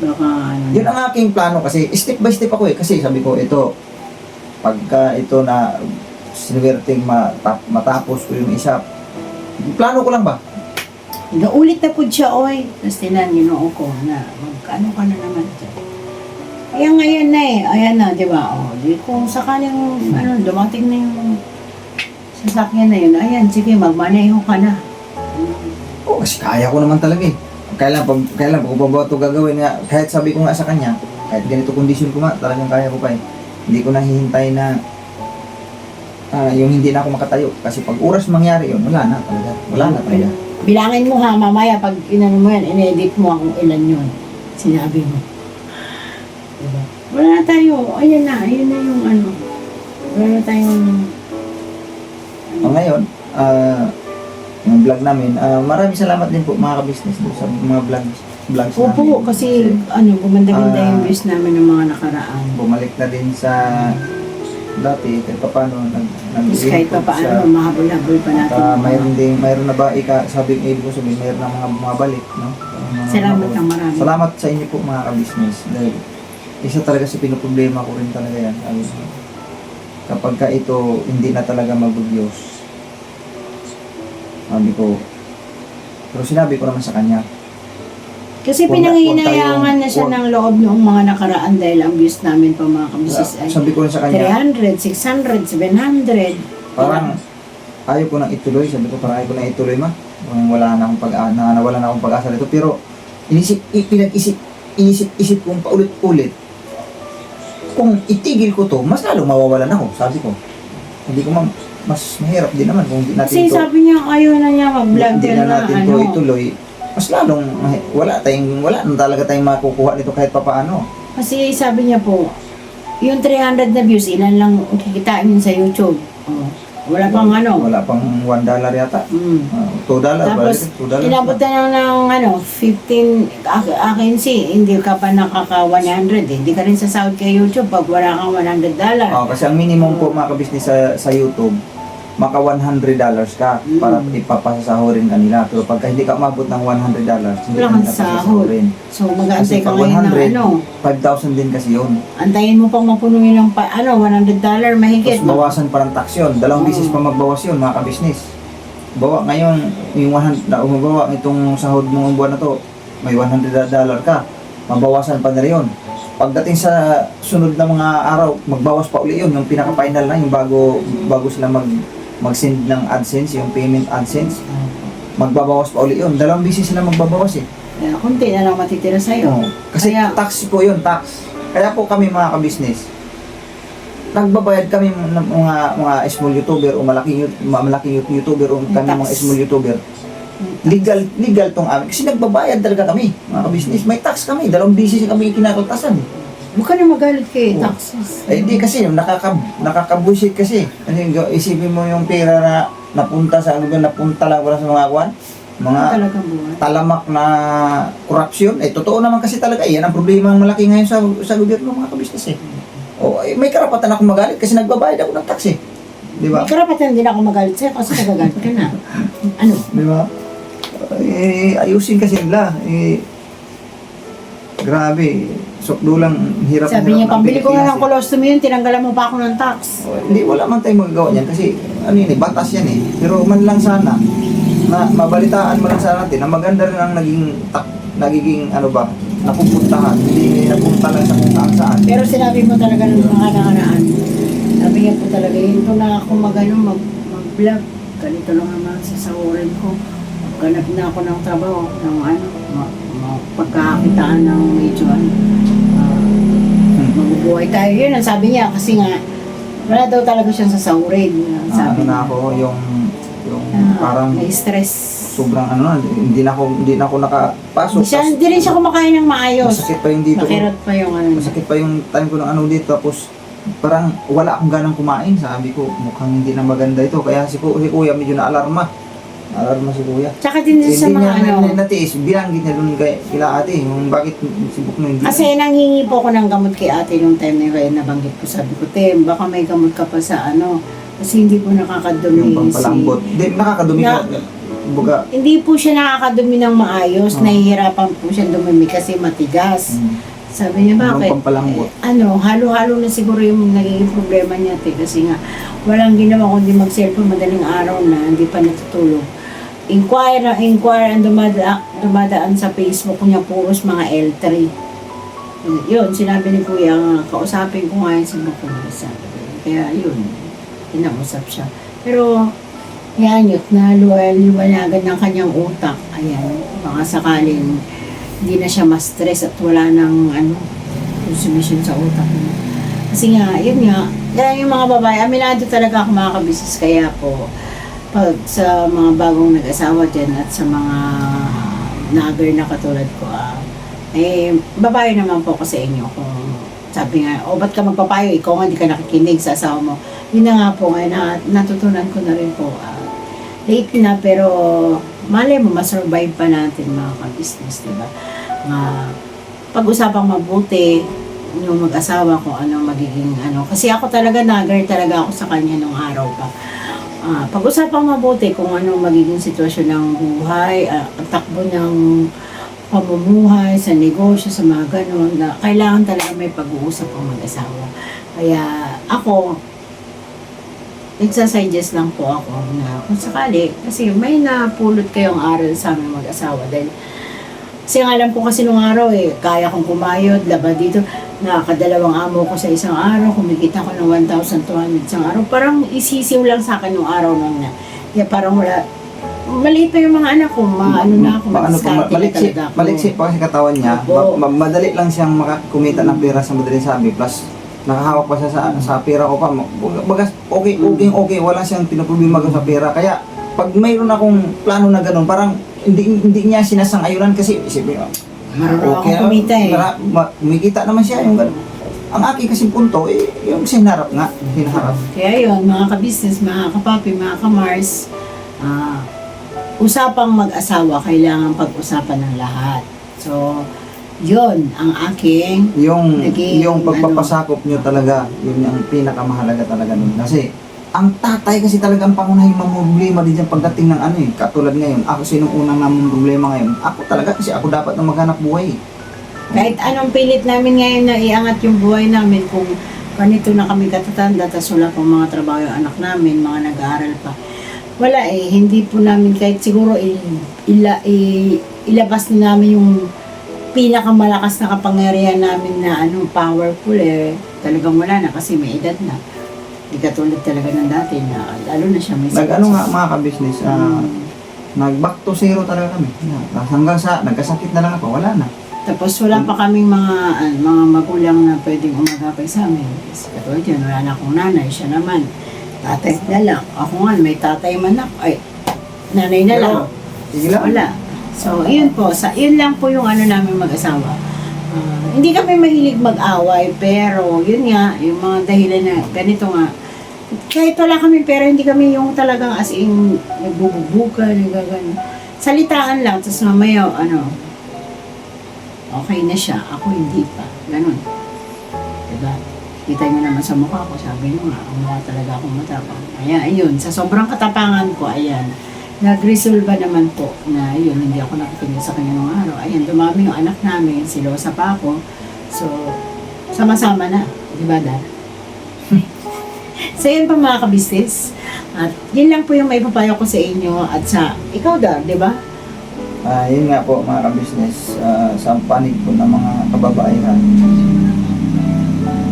B: Baka
A: Yun ang aking plano kasi step by step ako eh. Kasi sabi ko ito, pagka ito na sinuwerteng matapos ko yung isa, plano ko lang ba?
B: Naulit na po siya, oy. Tapos tinanong ko na magkano ka na naman dyan. Kaya ngayon na eh. Ayan na, di ba? O, di kung sakaling dumating na yung sasakyan na yun. Ayan, sige, magmaneho ka na.
A: Kasi kaya ko naman talaga eh. Kailan kung pa ba ito gagawin nga, kahit sabi ko nga sa kanya, kahit ganito kondisyon ko nga, talagang kaya ko pa eh. Hindi ko nahihintay na yung hindi na ako makatayo. Kasi pag oras mangyari yun, wala na talaga. Wala na talaga.
B: Bilangin mo ha, mamaya pag inano mo yan, in-edit mo kung ilan yun. Sinabi mo. Diba? Wala na tayo. Ayan na yung ano. Wala na tayong...
A: Ngayon, yung vlog namin, maraming salamat din po mga ka-business doon sa mga vlogs namin.
B: Opo, kasi gumanda-ganda yung views namin ng mga nakaraan.
A: Bumalik na din sa dati, kahit pa paano,
B: Tapos kahit pa paano, mahabol-habol pa natin.
A: Mayroon na ba, sabi ng ibig ko sabihin, mayroon na mga balik, no?
B: Salamat ng marami.
A: Salamat sa inyo po mga ka-business. Dahil isa talaga sa pinoproblema ko rin talaga yan. Kapag ka ito, hindi na talaga mag-views. Sabi ko, pero sinabi ko naman sa kanya,
B: Kasi pinangihinayangan na siya ng loob noong mga nakaraan dahil ang views namin pa mga kamisis ay
A: sabi ko rin sa kanya,
B: 300, 600, 700.
A: parang ayaw ko nang ituloy. Sabi ko, parang ayaw ko nang ituloy ma. Wala na akong pag-asa nito. Pero inisip kong paulit-ulit. Kung itigil ko to, mas lalo mawawalan ako. Sabi ko, hindi ko mas mahirap din naman kung hindi natin
B: Kasi sabi niya ayaw na niya mag-vlog
A: hindi
B: din
A: na
B: na
A: natin to ituloy. Mas lalong wala na talaga tayong makukuha nito kahit papaano.
B: Kasi sabi niya po, yung 300 na views, ilan lang kikitain yun sa YouTube. Oh, wala pang
A: Wala pang $1 yata. $2.
B: Tapos,
A: $2.
B: inabot na ng 15, akin hindi ka pa nakaka 100 eh. Hindi ka rin sasahod kay YouTube pag wala kang $100.
A: Kasi ang minimum po mga kabisnes sa YouTube, maka $100 ka para ipapasasahurin kanila. Pero pagka hindi ka umabot ng $100, hindi
B: Wala
A: ka
B: kang sahod.
A: pasasahurin.
B: So, mag-aantay ka
A: Kasi pag
B: ngayon ng
A: 5,000 din kasi yun.
B: Antayin mo pang mapuno yun ng $100 mahigit.
A: Tapos bawasan pa ng tax yun. Dalawang bisis pa magbawas yun mga kabisnes. Bawa ngayon, yung 100, umabawa itong sahod mong buwan na to, may $100 ka. Mabawasan pa na rin yun. Pagdating sa sunod na mga araw, magbawas pa uli yun. Yung pinaka-final na, yung bago sila mag-send ng AdSense, yung payment AdSense, magbabawas pa uli yun. Dalawang bisis sila magbabawas eh.
B: Kaya kunti na lang matitira sa'yo.
A: Kasi tax po yun, tax. Kaya po kami mga kabisnes, nagbabayad kami ng mga small YouTuber o malaking YouTuber o kami mga small YouTuber. Legal tong amin. Kasi nagbabayad talaga kami, mga kabisnes. May tax kami, dalawang bisis kami kinakaltasan.
B: Huwag ka na magalit kay taxes.
A: Hindi kasi, nakakabuisit kasi. Kasi isipin mo yung pera na napunta sa napunta lang wala sa mga kwan. Mga
B: Talaga buwan.
A: talamak na korupsyon. Totoo naman kasi talaga. Yan ang problema ang malaki ngayon sa gobyerno mga kabisnes eh. May karapatan akong magalit kasi nagbabayad ako ng tax eh. Di ba?
B: May karapatan din ako magalit sa'yo kasi nagagalit ka na. Ano?
A: Di ba? Ayusin kasi nila. Grabe. Sokdo lang, hirap.
B: Sabi niya, pambili ko na ng colostomy yun, tinanggalan mo pa ako ng tax.
A: Hindi, wala man tayong magagawa niyan kasi batas yan eh. Pero man lang sana na mabalitaan mo lang sana natin na maganda rin ang naging nagiging ano ba, napupuntahan, hindi napunta lang sa kung saan.
B: Pero sinabi mo talaga ng mga nakaraan, sabi niya po talaga, yun po na ako mag-vlog, ganito lang naman sasahurin ko. Ganap na ako ng trabaho, ng pagkakakitaan ng medyo mabubuhay tayo. Yun ang sabi niya, kasi nga, wala daw talaga siyang sasahurin. Sabi
A: Ano na ako, yung parang
B: may stress.
A: sobrang ano na, hindi na ako nakapasok.
B: Hindi rin siya kumakain ng maayos.
A: Masakit pa yung dito.
B: Makirot pa yung ano.
A: Masakit pa yung time ko ng ano dito, tapos parang wala akong ganang kumain. Sabi ko, mukhang hindi na maganda ito. Kaya si kuya medyo na-alarma. Na-alarma si kuya.
B: Tsaka din sa
A: Hindi
B: mga
A: niya
B: ano.
A: natiis, binanggit niya dun kila ate, yung bakit si Bukno hindi.
B: Kasi nanghingi po ako ng gamot kay ate nung time na yun, nabanggit ko. Sabi ko, Tem, baka may gamot ka pa sa ano. Kasi hindi po nakakadumi.
A: Yung pampalambot. Hindi, nakakadumi
B: Na-
A: ko. Buga.
B: Hindi po siya nakakadumi ng maayos. Nahihirapan po siya dumumi kasi matigas. Sabi niya, bakit?
A: Yung pampalambot.
B: Halo-halo na siguro yung nagiging problema niya, te. Kasi nga, walang ginawa kundi mag-cellphone madaling araw na, hindi pa natutulog. Inquire ang dumadaan sa Facebook niya, puros mga L3. Yun, sinabi ni Kuya, kausapin ko nga yun sa Buknoy. Sabi ko, kaya yun, kinausap siya. Pero, yan, yun, liwanagan ng kanyang utak. Ayan, baka sakaling hindi na siya ma-stress at wala nang consumption sa utak niya. Kasi nga, yun nga, kaya yung mga babae, aminado talaga ako mga kabisis, kaya po, pag sa mga bagong nag-asawa dyan at sa mga nagger na katulad ko, babae naman po ko sa inyo kung sabi nga, ba't ka magpapayo, ikaw nga hindi ka nakikinig sa asawa mo. Yun na nga po, natutunan ko na rin po. Late na, pero malay mo, masurvive pa natin mga ka-business, diba? Pag-usapang mabuti, yung mag-asawa ko, magiging Kasi ako talaga, nagger talaga ako sa kanya nung araw pa. Pag-usapang mabuti kung anong magiging sitwasyon ng buhay, ang takbo ng pamumuhay, sa negosyo, sa mga ganun, na kailangan talaga may pag-uusap ang mag-asawa. Kaya ako, nagsasuggest lang po ako na kung sakali, kasi may napulot kayong aral sa aming mag-asawa dahil kasi ang alam ko kasi nung araw kaya kong kumayod, laba dito, nakakadalawang amo ko sa isang araw, kumikita ko ng 1,200 isang araw, parang isisiw lang sa akin nung araw nun na, kaya parang wala, maliit pa yung mga anak ko, na ako,
A: maliksi pa kasi katawan niya, madali lang siyang makakumita ng pera sa madaling sabi, plus nakahawak pa siya sa pera ko pa. Bagas, okay, wala siyang pinaproblema sa pera. Kaya, pag mayroon akong plano na ganun, parang hindi niya sinasang-ayunan kasi isipin mo,
B: marunong akong kumita
A: kumikita naman siya yung ganun. Ang aking kasing punto, yung sinarap nga, hinaharap.
B: Kaya yun, mga ka-business, mga kapapi, mga ka-Mars, usapang mag-asawa, kailangan pag-usapan ng lahat. So, yun ang aking
A: yung pagpapasakop nyo talaga, yun yung pinakamahalaga talaga nun. Kasi ang tatay kasi talaga ang pangunahing mamroblema din dyan pagdating ng katulad ngayon. Ako sinong unang namroblema ngayon? Ako talaga kasi ako dapat na maghanap buhay.
B: Kahit anong pilit namin ngayon na iangat yung buhay namin, kung ganito na kami katatanda, tas wala pang mga trabaho yung anak namin, mga nag-aaral pa. Wala hindi po namin kahit siguro ilabas na namin yung pinakamalakas na kapangyarihan namin na powerful talagang wala na kasi may edad na. Hindi katulad talaga ng dati na lalo na siya may sakit.
A: Mga ka-business, nag-back to zero talaga kami. Hanggang sa nagkasakit na lang ako, wala na.
B: Tapos wala pa kaming mga magulang na pwedeng umagapay sa amin. Kasi katulad yan, wala na akong nanay, siya naman. Tatay na lang. Ako nga, may tatay man ako. Nanay na lang.
A: Sige lang.
B: Wala. So, yun po. Yun lang po yung namin mag-asawa. Hindi kami mahilig mag-away, pero yun nga, yung mga dahilan na ganito nga. Kahit wala kami pera, hindi kami yung talagang as in nagbububugan, nagagano. Salitaan lang, tapos mamaya, okay na siya, ako hindi pa. Ganon. Diba? Kita nyo naman sa mukha ko, sabi nyo nga, mukha talaga akong matapang. Ayan, ayun, sa sobrang katapangan ko, ayan, nag-resolve naman po na yun, hindi ako nakikinig sa kanya nung araw. Ayan, dumami yung anak namin, silosa pa ako. So, sama-sama na. Di ba, Dar? So, yun pa mga kabisnes. At yun lang po yung may papayo ko sa inyo at sa ikaw, Dar, di ba?
A: Yun nga po mga ka-business, sa panig po ng mga kababaihan.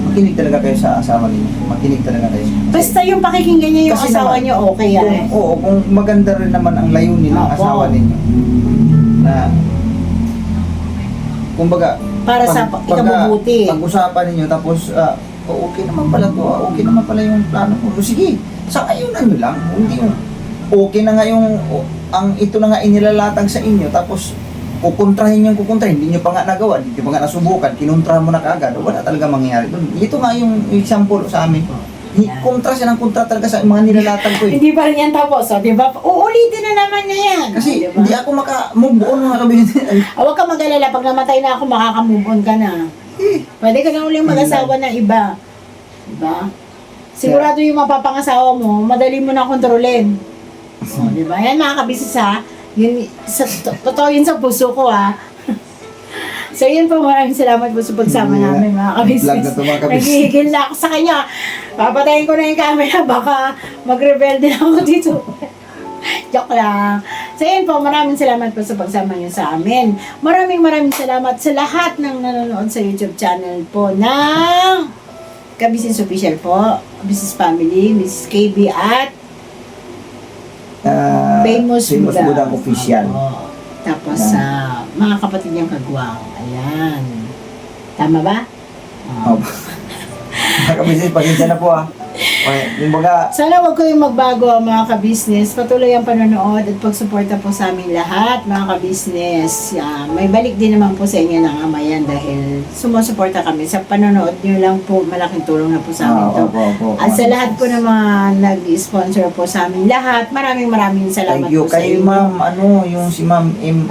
A: Makinig talaga kayo sa asawa ninyo. Makinig talaga kayo.
B: Basta yung pakikinggan niya yung
A: Kasi
B: asawa
A: naman,
B: niyo, okay yan.
A: Kung maganda rin naman ang layunin ng
B: Opo.
A: asawa ninyo. Na, kumbaga,
B: Para sa ikabubuti.
A: pag-usapan ninyo, tapos, okay naman pala to, okay naman pala yung plano ko. Sige, sa ayunan nyo lang. Hindi yung, okay na nga yung, ito na nga inilalatag sa inyo, tapos, kukontrahin, hindi nyo pa nga nagawa, hindi nyo pa nga nasubukan, kinontra mo na kaagad, wala talaga mangyayari doon. Ito nga yung example sa amin. Kontra siya ng kontra talaga sa mga nilalatag ko eh.
B: Hindi pa rin yan tapos, di ba? Uulitin na naman niya yan.
A: Kasi
B: di ba?
A: hindi ako maka-move on mga kabinete.
B: Huwag ka mag-alala, pag namatay na ako, makaka-move on ka na. Pwede ka na uling mag-asawa ng iba. Diba? Sigurado yung mapapangasawa mo, madali mo na kontrolin. So, diba? Yan mga kabisis ha. Yun, totoo yun sa puso ko ha. So yun po, maraming salamat po sa pagsama namin mga kabisis.
A: Vlog na to, mga kabisis.
B: Nagigigil na ako sa kanya. Papatayin ko na yung camera, baka mag-rebel din ako dito. Joke lang. So yun po, maraming salamat po sa pagsama niyo sa amin. Maraming salamat sa lahat ng nanonood sa YouTube channel po ng Kabisis Official po, Kabisis Family, Mrs. KB at Famous
A: Budang Official.
B: Oo. Tapos mga kapatid niyang kagwang. Ayan. Tama ba? Oo.
A: Mga kabisnes, pasensya na po yung baga,
B: Sana wag kayong magbago mga ka-business. Patuloy ang panonood at pagsuporta po sa amin lahat mga ka-business. May balik din naman po sa inyo ng Ama yan dahil sumusuporta kami. Sa panonood nyo lang po, malaking tulong na po sa amin to. At sa lahat po ng mga nag-sponsor po sa amin lahat, maraming salamat
A: thank you
B: po sa
A: kay
B: inyo.
A: ma'am, yung si ma'am M,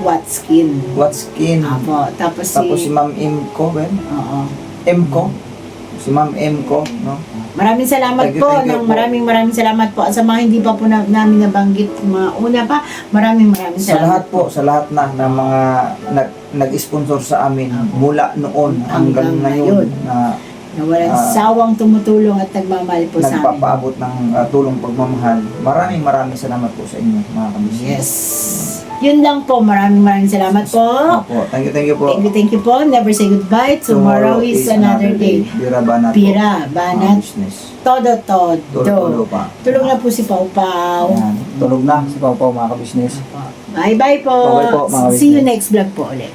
B: Watskin.
A: Watskin.
B: Apo. Tapos
A: Si ma'am M ko,
B: Oo.
A: M ko. Si ma'am M ko, no?
B: Maraming salamat
A: Thank you,
B: po.
A: thank you po.
B: Maraming salamat po. At sa mga hindi pa po namin nabanggit, mga una pa, maraming
A: Sa
B: salamat
A: lahat po, sa lahat na ng mga nag-sponsor sa amin mula noon hanggang ngayon na
B: na walang sawang tumutulong at nagmamahal po sa amin.
A: nagpapaabot ng tulong pagmamahal. Maraming salamat po sa inyo, mga kabisnes.
B: Yes. Yun lang po. Maraming salamat po.
A: Opo, thank you po.
B: Thank you po. Never say goodbye. Tomorrow is another day.
A: Bira banat.
B: Pira, banat,
A: Business.
B: todo.
A: Tulo pa.
B: Tulog na po si Pau Pau.
A: Ayan. Tulog na si Pau Pau, mga kabisnes.
B: Bye-bye po.
A: Bye-bye po, mga
B: See you
A: business.
B: next vlog po ulit.